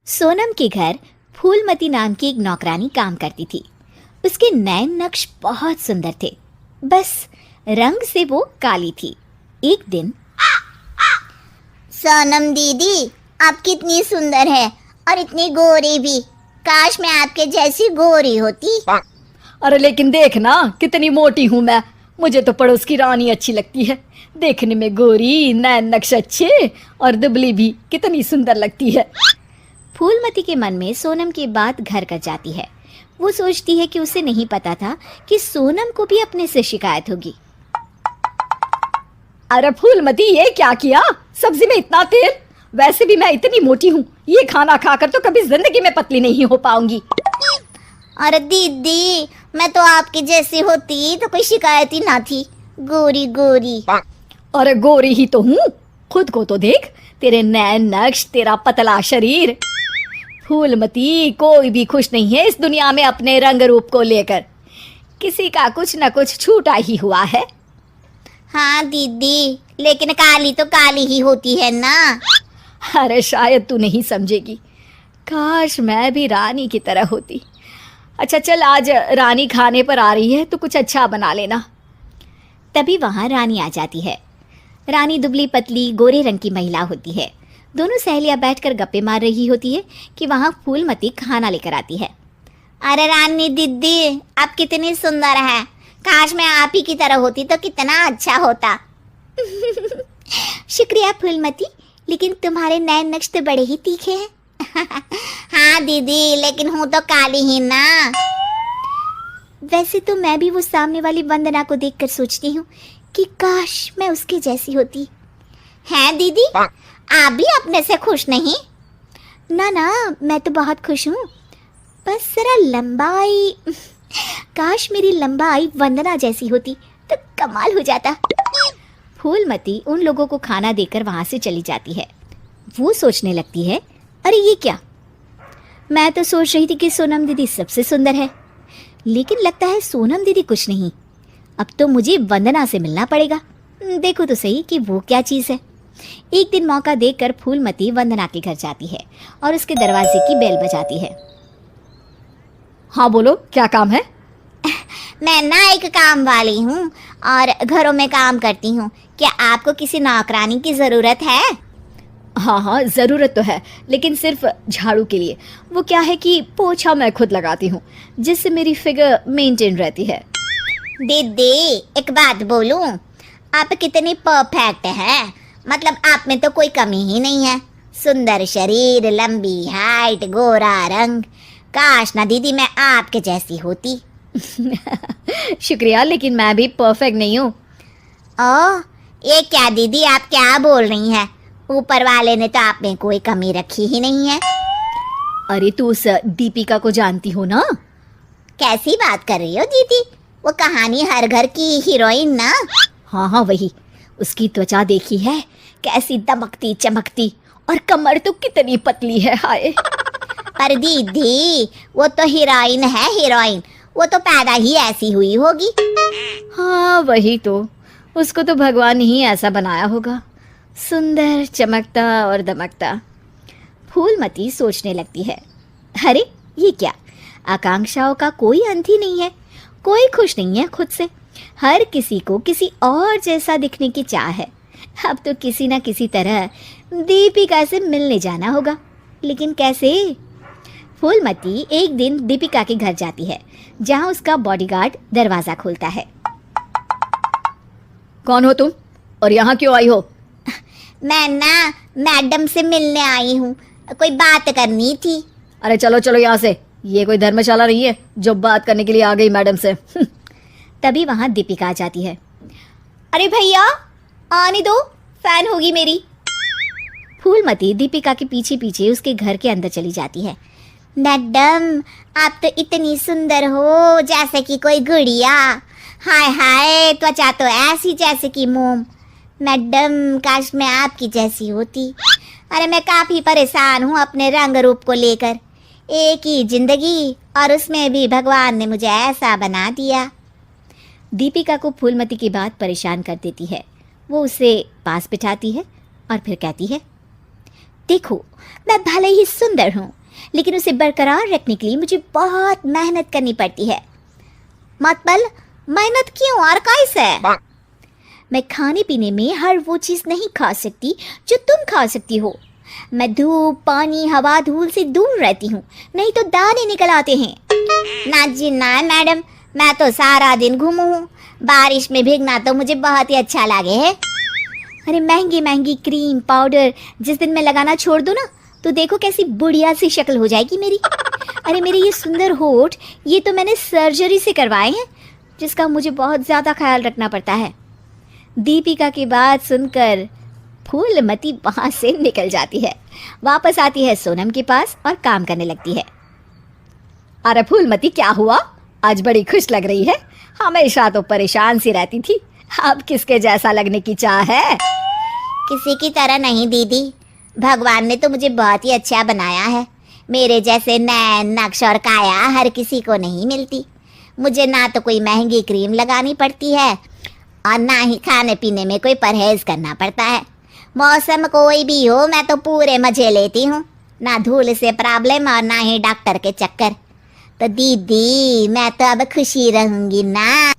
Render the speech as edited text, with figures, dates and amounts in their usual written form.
सोनम के घर फूलमती नाम की एक नौकरानी काम करती थी। उसके नैन नक्श बहुत सुंदर थे, बस रंग से वो काली थी। एक दिन, सोनम दीदी, आप कितनी सुंदर है और इतनी गोरी भी। काश मैं आपके जैसी गोरी होती। अरे लेकिन देख ना, कितनी मोटी हूँ मैं। मुझे तो पड़ोस की रानी अच्छी लगती है। देखने में गोरी, नैन नक्श अच्छे और दुबली भी कितनी सुंदर लगती है। फूलमती के मन में सोनम की बात घर कर जाती है। वो सोचती है कि उसे नहीं पता था कि सोनम को भी अपने से शिकायत होगी। अरे फूलमती, ये क्या किया? सब्जी में इतना तेल। वैसे भी मैं इतनी मोटी हूँ, ये खाना खाकर तो कभी जिंदगी में पतली नहीं हो पाऊंगी। अरे दीदी, मैं तो आपकी जैसी होती तो कोई शिकायत ही ना थी। गोरी गोरी। अरे गोरी ही तो हूँ। खुद को तो देख, तेरे नैन नक्श, तेरा पतला शरीर। फूलमती, कोई भी खुश नहीं है इस दुनिया में अपने रंग रूप को लेकर। किसी का कुछ न कुछ छूटा ही हुआ है। हाँ दीदी, लेकिन काली तो काली ही होती है ना। अरे शायद तू नहीं समझेगी। काश मैं भी रानी की तरह होती। अच्छा चल, आज रानी खाने पर आ रही है तो कुछ अच्छा बना लेना। तभी वहां रानी आ जाती है। रानी दुबली पतली गोरे रंग की महिला होती है। दोनों सहेलियां बैठकर गप्पे मार रही होती है कि वहां फूलमती खाना लेकर आती है। अरे रानी दीदी, आप कितनी सुंदर है। काश मैं आप ही की तरह होती तो कितना अच्छा होता। शुक्रिया फूलमती, लेकिन तुम्हारे नैन नक्श तो बड़े ही तीखे हैं। हाँ दीदी, लेकिन हूँ तो काली ही ना। वैसे तो मैं भी वो सामने वाली वंदना को देखकर सोचती हूँ कि काश मैं उसके जैसी होती। हैं दीदी, आप भी अपने से खुश नहीं? ना ना, मैं तो बहुत खुश हूँ। बस जरा लंबाई, काश मेरी लंबाई वंदना जैसी होती तो कमाल हो जाता। फूलमती उन लोगों को खाना देकर वहां से चली जाती है। वो सोचने लगती है, अरे ये क्या, मैं तो सोच रही थी कि सोनम दीदी सबसे सुंदर है, लेकिन लगता है सोनम दीदी कुछ नहीं। अब तो मुझे वंदना से मिलना पड़ेगा। देखो तो सही कि वो क्या चीज़ है। एक दिन मौका देखकर फूलमती वंदना के घर जाती है और उसके दरवाजे की बेल बजाती है। हाँ बोलो, क्या काम है? मैं ना एक काम वाली हूँ और घरों में काम करती हूँ। क्या आपको किसी नौकरानी की ज़रूरत है? हाँ हाँ, ज़रूरत तो है, लेकिन सिर्फ झाड़ू के लिए। वो क्या है कि पोछा मैं खुद लगाती हूँ, जिससे मेरी फिगर मेंटेन रहती है। दीदी, एक बात बोलूं, आप कितनी परफेक्ट है। मतलब आप में तो कोई कमी ही नहीं है। सुंदर शरीर, लंबी हाइट, गोरा रंग। काश ना दीदी मैं आपके जैसी होती। शुक्रिया, लेकिन मैं भी परफेक्ट नहीं हूँ। ओह, ये क्या दीदी, आप क्या बोल रही हैं? ऊपर वाले ने तो आप में कोई कमी रखी ही नहीं है। अरे तू उस दीपिका को जानती हो ना? कैसी बात कर रही हो दीदी? वो कहानी हर घर की हीरोइन ना? हाँ हाँ वही। उसकी त्वचा देखी है, कैसी दमकती चमकती, और कमर तो कितनी पतली है, हाय। पर दीदी, वो तो हीरोइन है, हीरोइन। वो तो पैदा ही ऐसी हुई होगी। हाँ वही तो, उसको तो भगवान ही ऐसा बनाया होगा, सुंदर, चमकता और दमकता। फूलमती सोचने लगती है, अरे ये क्या, आकांक्षाओं का कोई अंत ही नहीं है। कोई खुश नहीं है खुद से। हर किसी को किसी और जैसा दिखने की चाह है। अब तो किसी न किसी तरह दीपिका से मिलने जाना होगा, लेकिन कैसे? फूलमती एक दिन दीपिका के घर जाती है, जहां उसका बॉडीगार्ड दरवाजा खोलता है। कौन हो तुम और यहाँ क्यों आई हो? मैं ना मैडम से मिलने आई हूँ, कोई बात करनी थी। अरे चलो चलो यहाँ से, ये कोई धर्मशाला नहीं है जो बात करने के लिए आ गई मैडम से। तभी वहां दीपिका आ जाती है। अरे भैया, आने दो, फैन होगी मेरी। फूलमती दीपिका के पीछे पीछे उसके घर के अंदर चली जाती है। मैडम, आप तो इतनी सुंदर हो जैसे कि कोई गुड़िया। हाय हाय, त्वचा तो ऐसी जैसे कि मोम। मैडम, काश मैं आपकी जैसी होती। अरे मैं काफ़ी परेशान हूँ अपने रंग रूप को लेकर। एक ही जिंदगी और उसमें भी भगवान ने मुझे ऐसा बना दिया। दीपिका को फूलमती की बात परेशान कर देती है। वो उसे पास बिठाती है और फिर कहती है, देखो, मैं भले ही सुंदर हूँ, लेकिन उसे बरकरार रखने के लिए मुझे बहुत मेहनत करनी पड़ती है। मतलब मेहनत क्यों और कैसे? मैं खाने पीने में हर वो चीज़ नहीं खा सकती जो तुम खा सकती हो। मैं धूप, पानी, हवा, धूल से दूर रहती हूँ, नहीं तो दाने निकल आते हैं। ना जी ना मैडम, मैं तो सारा दिन घूमू हूँ। बारिश में भीगना तो मुझे बहुत ही अच्छा लगे है। अरे महंगी महंगी क्रीम, पाउडर जिस दिन मैं लगाना छोड़ दूँ ना, तो देखो कैसी बुढ़िया सी शक्ल हो जाएगी मेरी। अरे मेरे ये सुंदर होठ, ये तो मैंने सर्जरी से करवाए हैं, जिसका मुझे बहुत ज़्यादा ख्याल रखना पड़ता है। दीपिका की बात सुनकर फूलमती वहाँ से निकल जाती है, वापस आती है सोनम के पास और काम करने लगती है। अरे फूलमती, क्या हुआ? आज बड़ी खुश लग रही है। हमेशा तो परेशान सी रहती थी, अब किसके जैसा लगने की चाह है? किसी की तरह नहीं दीदी, भगवान ने तो मुझे बहुत ही अच्छा बनाया है। मेरे जैसे नैन, नक्श और काया हर किसी को नहीं मिलती। मुझे ना तो कोई महंगी क्रीम लगानी पड़ती है और ना ही खाने पीने में कोई परहेज करना पड़ता है। मौसम कोई भी हो, मैं तो पूरे मजे लेती हूँ। ना धूल से प्रॉब्लम और ना ही डॉक्टर के चक्कर। तो दीदी मैं तो अब खुशी रहूंगी ना।